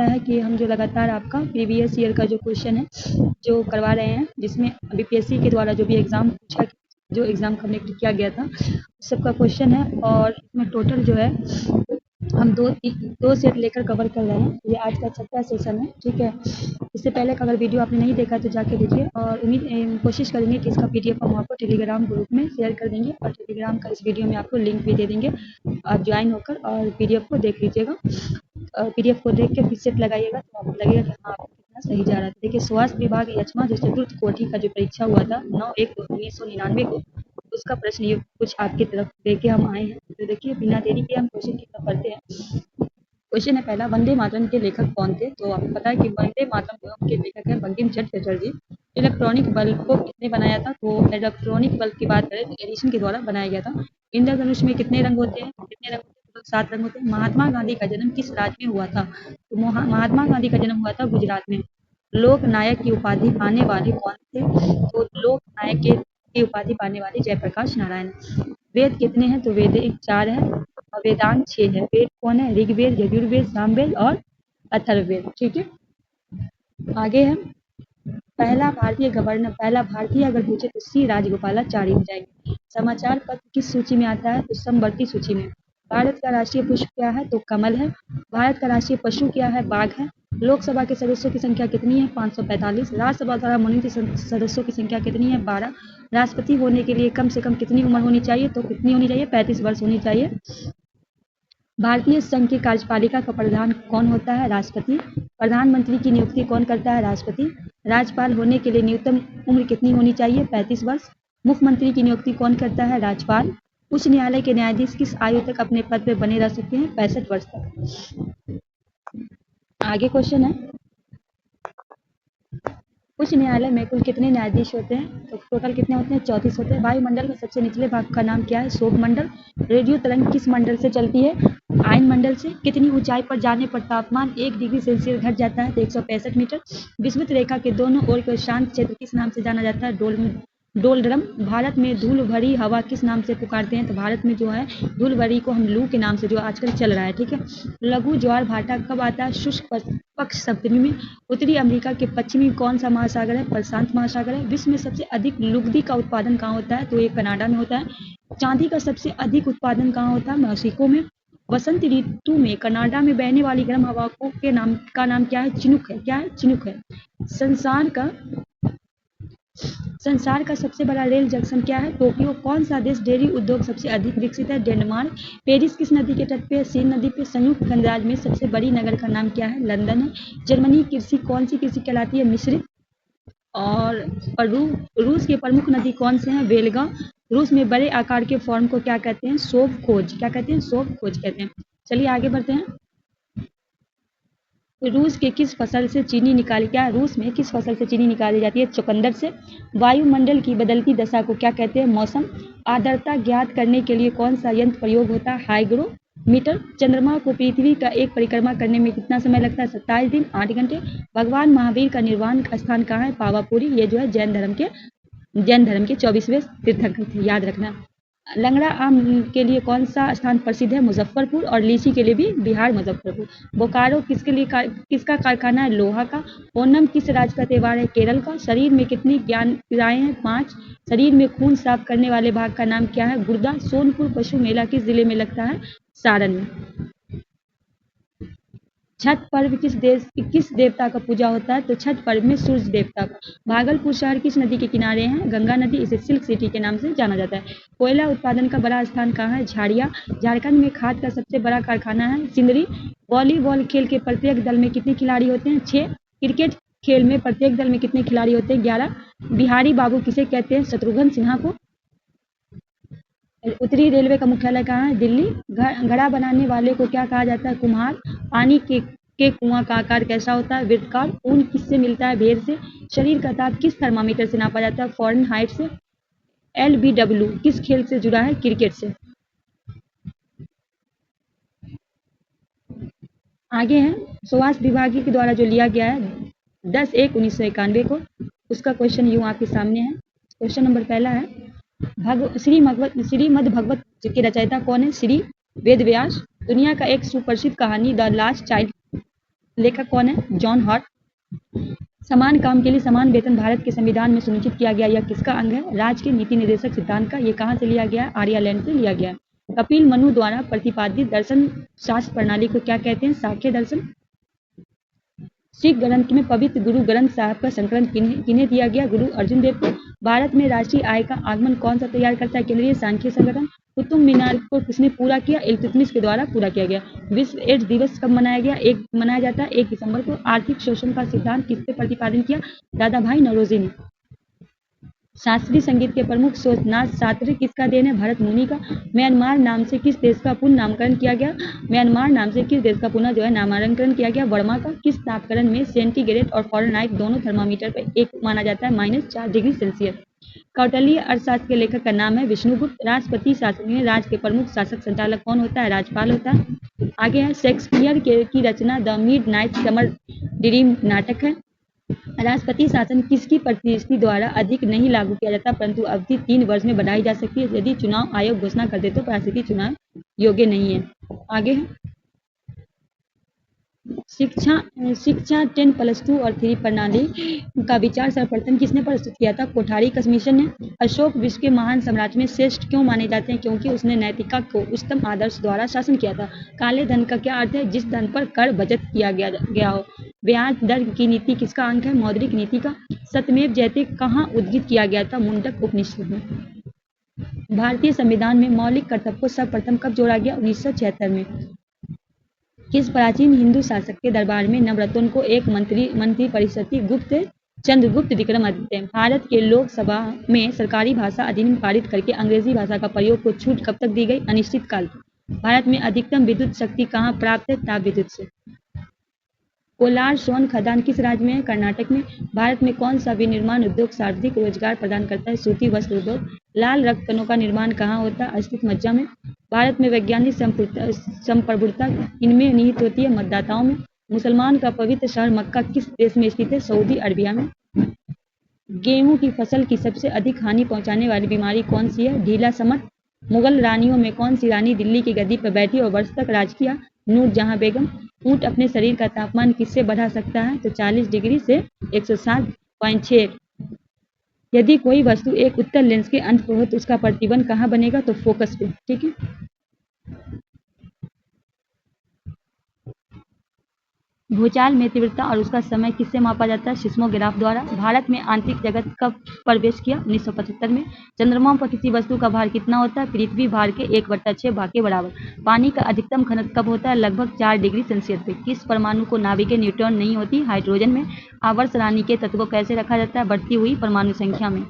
है कि हम जो लगातार आपका प्रीवियस ईयर का जो क्वेश्चन है जो करवा रहे हैं, जिसमें बीपीएससी के द्वारा जो भी एग्जाम पूछा, जो एग्जाम कंडक्ट किया गया था उस सबका क्वेश्चन है। और इसमें टोटल जो है हम दो सेट लेकर कवर कर रहे हैं। ये आज का 6वां सेशन है, ठीक है। इससे पहले का अगर वीडियो आपने नहीं देखा तो जाके देखिए, और कोशिश करेंगे कि इसका पीडीएफ हम आपको टेलीग्राम ग्रुप में शेयर कर देंगे, और टेलीग्राम का इस वीडियो में आपको लिंक भी दे देंगे। आप ज्वाइन होकर और पीडीएफ को देख लीजिएगा। पीडीएफ को देख के फिर सेट लगाइएगा तो आपको लगेगा कि हाँ, कितना सही जा रहा है। देखिए, स्वास्थ्य विभाग यचमा जो चतुर्थ कोटि का जो परीक्षा हुआ था 9/1/1999 को, उसका प्रश्न ये कुछ आपकी तरफ देके हम आए हैं। तो देखिए, बिना देरी के हम क्वेश्चन की तरफ बढ़ते हैं। क्वेश्चन है पहला, वंदे मातरम के लेखक कौन थे? तो आपको पता है कि वंदे मातरम के लेखक हैं बंकिम चंद्र चटर्जी। इलेक्ट्रॉनिक बल्ब को किसने बनाया था? तो इलेक्ट्रॉनिक बल्ब की बात करें तो एडिसन के द्वारा बनाया गया था। इंद्रधनुष में कितने रंग होते हैं? कितने रंग होते हैं? तो 7 रंग होते हैं। महात्मा गांधी का जन्म किस राज्य में हुआ था? तो महात्मा गांधी का जन्म हुआ था गुजरात में। लोक नायक की उपाधि पाने वाले कौन थे? तो लोक नायक की उपाधि पाने वाले जयप्रकाश नारायण। वेद कितने हैं? तो वेद 4 है और वेदांत 6 है। वेद कौन है? ऋग्वेद, यजुर्वेद, सामवेद और अथर्ववेद, ठीक है। आगे है, पहला भारतीय अगर पूछे तो सी राजगोपालाचारी हो जाएंगे। समाचार पत्र किस सूची में आता है? तो समवर्ती सूची में। भारत का राष्ट्रीय पुष्प क्या है? तो कमल है। भारत का राष्ट्रीय पशु क्या है? बाघ है। लोकसभा के सदस्यों की संख्या कितनी है? 545। राज्यसभा द्वारा मनोनीत सदस्यों की संख्या कितनी है? 12। राष्ट्रपति होने के लिए कम से कम कितनी उम्र होनी चाहिए? तो कितनी होनी चाहिए? 35 वर्ष होनी चाहिए। भारतीय संघ की कार्यपालिका का प्रधान कौन होता है? राष्ट्रपति। प्रधानमंत्री की नियुक्ति कौन करता है? राष्ट्रपति। राज्यपाल होने के लिए न्यूनतम उम्र कितनी होनी चाहिए? 35 वर्ष। मुख्यमंत्री की नियुक्ति कौन करता है? राज्यपाल। उच्च न्यायालय के न्यायाधीश किस आयु तक अपने पद पर बने रह सकते हैं? 65 वर्ष तक। आगे क्वेश्चन है, उच्च न्यायालय में कुल कितने न्यायाधीश होते हैं? तो टोटल कितने होते हैं? 34 होते हैं। वायुमंडल में सबसे निचले भाग का नाम क्या है? शोभ मंडल। रेडियो तरंग किस मंडल से चलती है? आयन मंडल से। कितनी ऊंचाई पर जाने पर तापमान 1 डिग्री सेल्सियस घट जाता है? तो 165 मीटर। विषुवत रेखा के दोनों ओर के शांत क्षेत्र किस नाम से जाना जाता है? डोलड्रम। भारत में धूल भरी हवा किस नाम से पुकारते हैं? तो भारत में जो है धूल भरी को हम लू के नाम से जो आजकल चल रहा है, ठीक है। लघु ज्वार भाटा कब आता है? शुष्क पक्ष सप्तमी में। उत्तरी अमेरिका के पश्चिमी कौन सा महासागर है? प्रशांत महासागर है। विश्व में सबसे अधिक लुगदी का उत्पादन कहाँ होता है? तो ये कनाडा में होता है। चांदी का सबसे अधिक उत्पादन कहाँ होता है? मैक्सिको में। वसंत ऋतु में कनाडा में बहने वाली गर्म हवा के नाम क्या है? चिनूक है। क्या है? चिनूक है। संसार का सबसे बड़ा रेल जंक्शन क्या है? टोक्यो। कौन सा देश डेयरी उद्योग सबसे अधिक विकसित है? डेनमार्क। पेरिस किस नदी के तट पे है? सीन नदी पे। संयुक्त गणराज्य में सबसे बड़ी नगर का नाम क्या है? लंदन है। जर्मनी कृषि कौन सी कृषि कहलाती है? मिश्रित। और रूस के प्रमुख नदी कौन से हैं? वेलगा। रूस में बड़े आकार के फॉर्म को क्या कहते हैं? सोव खोज। क्या कहते हैं? सोव खोज कहते हैं। चलिए आगे बढ़ते हैं। रूस में किस फसल से चीनी निकाली जाती है? चुकंदर से। वायुमंडल की बदलती दशा को क्या कहते हैं? मौसम। आर्द्रता ज्ञात करने के लिए कौन सा यंत्र प्रयोग होता है? हाइग्रोमीटर। चंद्रमा को पृथ्वी का एक परिक्रमा करने में कितना समय लगता है? 27 दिन 8 घंटे। भगवान महावीर का निर्वाण स्थान कहाँ है? पावापुरी। ये जो है जैन धर्म के 24वें तीर्थंकर थे, याद रखना। लंगड़ा आम के लिए कौन सा स्थान प्रसिद्ध है? मुजफ्फरपुर। और लीची के लिए भी बिहार मुजफ्फरपुर। बोकारो किसका कारखाना है? लोहा का। ओणम किस राज्य का त्योहार है? केरल का। शरीर में कितनी ज्ञान क्रियाएं हैं? 5। शरीर में खून साफ करने वाले भाग का नाम क्या है? गुर्दा। सोनपुर पशु मेला किस जिले में लगता है? सारण में। छठ पर्व किस देवता का पूजा होता है? तो छठ पर्व में सूर्य देवता का। भागलपुर शहर किस नदी के किनारे है? गंगा नदी। इसे सिल्क सिटी के नाम से जाना जाता है। कोयला उत्पादन का बड़ा स्थान कहाँ है? झाड़िया। झारखंड में खाद का सबसे बड़ा कारखाना है? सिंदरी। वॉलीबॉल खेल के प्रत्येक दल में कितने खिलाड़ी होते हैं? 6। क्रिकेट खेल में प्रत्येक दल में कितने खिलाड़ी होते हैं? 11। बिहारी बाबू किसे कहते हैं? शत्रुघ्न सिन्हा को। उत्तरी रेलवे का मुख्यालय कहाँ है? दिल्ली। घड़ा बनाने वाले को क्या कहा जाता है? कुम्हार। पानी के कुआं का आकार कैसा होता है? वृत्ताकार। ऊन किससे मिलता है? भेड़ से। शरीर का ताप किस थर्मामीटर से नापा जाता है? फ़ारेनहाइट से। LBW किस खेल से जुड़ा है? क्रिकेट से। आगे है, स्वास्थ्य विभाग के द्वारा जो लिया गया है 10/1/1991 को, उसका क्वेश्चन यूं आपके सामने है। क्वेश्चन नंबर पहला है, श्रीमद् भगवत के रचयिता कौन है? श्री वेद व्यास। दुनिया का एक सुप्रसिद्ध कहानी द लास्ट चाइल्ड लेखक कौन है? John hot. समान काम के लिए समान वेतन भारत के संविधान में सुनिश्चित किया गया, यह किसका अंग है? राज्य के नीति निर्देशक सिद्धांत का। ये कहाँ से लिया गया है? आर्यलैंड से लिया गया है। कपिल मनु द्वारा प्रतिपादित दर्शन शास्त्र प्रणाली को क्या कहते हैं? सांख्य दर्शन। सिख ग्रंथ में पवित्र गुरु ग्रंथ साहब का संकलन किन्हें दिया गया? गुरु अर्जुन देव को। भारत में राष्ट्रीय आय का आगमन कौन सा तैयार करता है? केंद्रीय सांख्यिकी संगठन। कुतुब मीनार को किसने पूरा किया? इल्तुतमिश के द्वारा पूरा किया गया। विश्व एड्स दिवस कब मनाया गया? मनाया जाता है 1 दिसंबर को। आर्थिक शोषण का सिद्धांत किसने प्रतिपादन किया? दादा भाई नौरोजी ने। शास्त्रीय संगीत के प्रमुख सोमनाथ शास्त्री किसका देन है? भरत मुनि का। म्यांमार नाम से किस देश का पुनः नामकरण किया गया? म्यांमार नाम से किस देश का पुनः नामकरण किया गया? बर्मा का। किस तापक्रम में सेंटीग्रेड और फ़ारेनहाइट दोनों थर्मामीटर पर एक माना जाता है? -4 डिग्री सेल्सियस। कौटिल्य अर्थशास्त्र के लेखक का नाम है विष्णुगुप्त। राष्ट्रपति शासन में राज्य के प्रमुख शासक संचालक कौन होता है? राज्यपाल होता है। आगे है शेक्सपियर की रचना द मिडनाइट समर ड्रीम नाटक है। राष्ट्रपति शासन किसकी परिस्थिति द्वारा अधिक नहीं लागू किया जाता, परंतु अवधि 3 वर्ष में बढ़ाई जा सकती है यदि चुनाव आयोग घोषणा कर दे तो परिस्थिति चुनाव योग्य नहीं है। आगे है शिक्षा 10+2 और 3 प्रणाली का विचार सर्वप्रथम किसने प्रस्तुत किया था? कोठारी कमीशन ने। अशोक विश्व के महान सम्राट में श्रेष्ठ क्यों माने जाते हैं? क्योंकि उसने नैतिकता को उच्चतम आदर्श द्वारा शासन किया था। काले धन का क्या अर्थ है? जिस धन पर कर बचत किया गया हो। ब्याज दर की नीति किसका अंग है? मौद्रिक नीति का। सत्यमेव जयते कहाँ उद्धृत किया गया था? मुंडक उपनिषद में। भारतीय संविधान में मौलिक कर्तव्य को सर्वप्रथम कब जोड़ा गया? 1976 में। किस प्राचीन हिंदू शासक के दरबार में नवरत्न को एक मंत्री परिषद चंद्रगुप्त विक्रमादित्य। भारत के लोकसभा में सरकारी भाषा अधिनियम पारित करके अंग्रेजी भाषा का प्रयोग को छूट कब तक दी गई? अनिश्चित काल तक। भारत में अधिकतम विद्युत शक्ति कहाँ प्राप्त है? ताप विद्युत से। कोलार स्वर्ण खदान किस राज्य में है? कर्नाटक में। भारत में कौन सा विनिर्माण उद्योग सर्वाधिक रोजगार प्रदान करता है? सूती वस्त्र उद्योग। लाल रक्त कणों का निर्माण कहाँ होता है? अस्थित मज्जा में। भारत में वैज्ञानिक संप्रभुता इनमें निहित होती है? मतदाताओं में। मुसलमान का पवित्र शहर मक्का किस देश में स्थित है? सऊदी अरबिया में। गेहूं की फसल की सबसे अधिक हानि पहुंचाने वाली बीमारी कौन सी है? ढीला समत। मुगल रानियों में कौन सी रानी दिल्ली की गद्दी पर बैठी और वर्ष तक राज किया? नूरजहां बेगम। ऊंट अपने शरीर का तापमान किससे बढ़ा सकता है? तो 40 डिग्री से 107.6। यदि कोई वस्तु एक उत्तल लेंस के अंत पर हो तो उसका प्रतिबिंब कहाँ बनेगा? तो फोकस पे। ठीक है। भूचाल में तीव्रता और उसका समय किससे मापा जाता है? सिस्मोग्राफ द्वारा। भारत में आंतरिक जगत कब प्रवेश किया? 1975 में। चंद्रमा पर किसी वस्तु का भार कितना होता है? पृथ्वी भार के 1/6 भाग के बराबर। पानी का अधिकतम घनत्व कब होता है? लगभग 4 डिग्री सेल्सियस पे। किस परमाणु को नाभिकीय न्यूट्रॉन नहीं होती? हाइड्रोजन में। आवर्त सारणी के तत्व को कैसे रखा जाता है? बढ़ती हुई परमाणु संख्या में।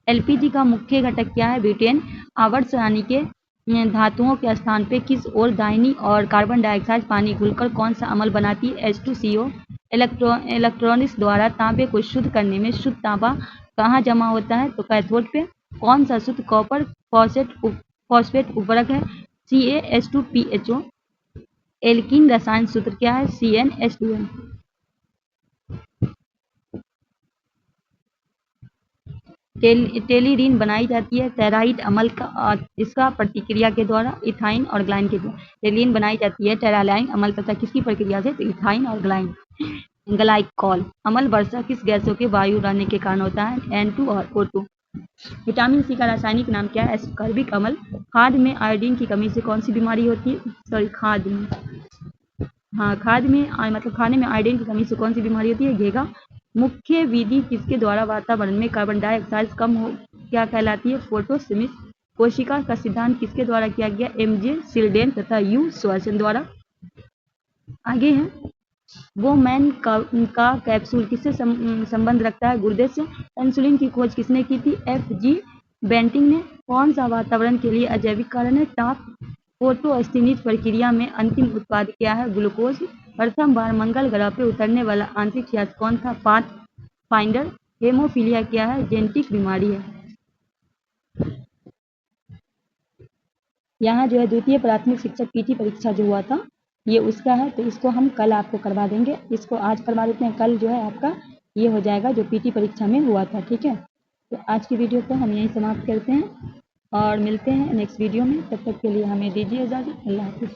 एलपीजी का मुख्य घटक क्या है? ब्यूटेन। आवर्त सारणी के धातुओं के स्थान पे किस ओर दाहिनी और कार्बन डाइऑक्साइड पानी घुलकर कौन सा अम्ल बनाती है? H2CO। इलेक्ट्रॉनिक्स द्वारा तांबे को शुद्ध करने में शुद्ध तांबा कहाँ जमा होता है? तो कैथोड पे। कौन सा शुद्ध कॉपर फॉस्फेट उर्वरक है? CaH2PHO। एल्कीन रसायन सूत्र क्या है? CnH2n। टेलिरीन बनाई जाती है टेराइड अम्ल का इसका प्रतिक्रिया के द्वारा, इथाइन और ग्लाइन के द्वारा। टेलिरीन बनाई जाती है टेरालाइन अम्ल तथा किसकी प्रक्रिया से? तो इथाइन और ग्लाइकॉल अम्ल वर्षा किस गैसों के वायु रहने के कारण होता है? N2 और O2। विटामिन सी का रासायनिक नाम क्या है? एस्कॉर्बिक अम्ल। खाद में आयोडीन की कमी से कौन सी बीमारी होती है? खाने में आयोडीन की कमी से कौन सी बीमारी होती है? घेगा। मुख्य विधि किसके द्वारा वातावरण में कार्बन डाइऑक्साइड कम हो क्या कहलाती है? फोटोसिंथेसिस। कोशिका का सिद्धांत किसके द्वारा किया गया? MJ शिल्डेन तथा U श्वार्सन द्वारा। आगे है वोमैन का कैप्सूल किससे संबंध रखता है? गुर्दे से। इंसुलिन की खोज किसने की थी? FG बेंटिंग ने। कौन सा वातावरण के लिए अजैविक कारण है? ताप। फोटोसिंथेसिस प्रक्रिया में अंतिम उत्पाद क्या है? ग्लूकोज। प्रथम बार मंगल ग्रह पर उतरने वाला अंतरिक्ष यात्री कौन था? पाथफाइंडर। हेमोफीलिया क्या है? जेनेटिक बीमारी है। यहाँ जो है द्वितीय प्राथमिक शिक्षक पीटी परीक्षा जो हुआ था ये उसका है, तो इसको हम कल आपको करवा देंगे। इसको आज करवा देते हैं, कल जो है आपका ये हो जाएगा जो पीटी परीक्षा में हुआ था। ठीक है, तो आज की वीडियो को हम यहीं समाप्त करते हैं और मिलते हैं नेक्स्ट वीडियो में। तब तक के लिए हमें दीजिए इजाज़त। अल्लाह हाफिज़।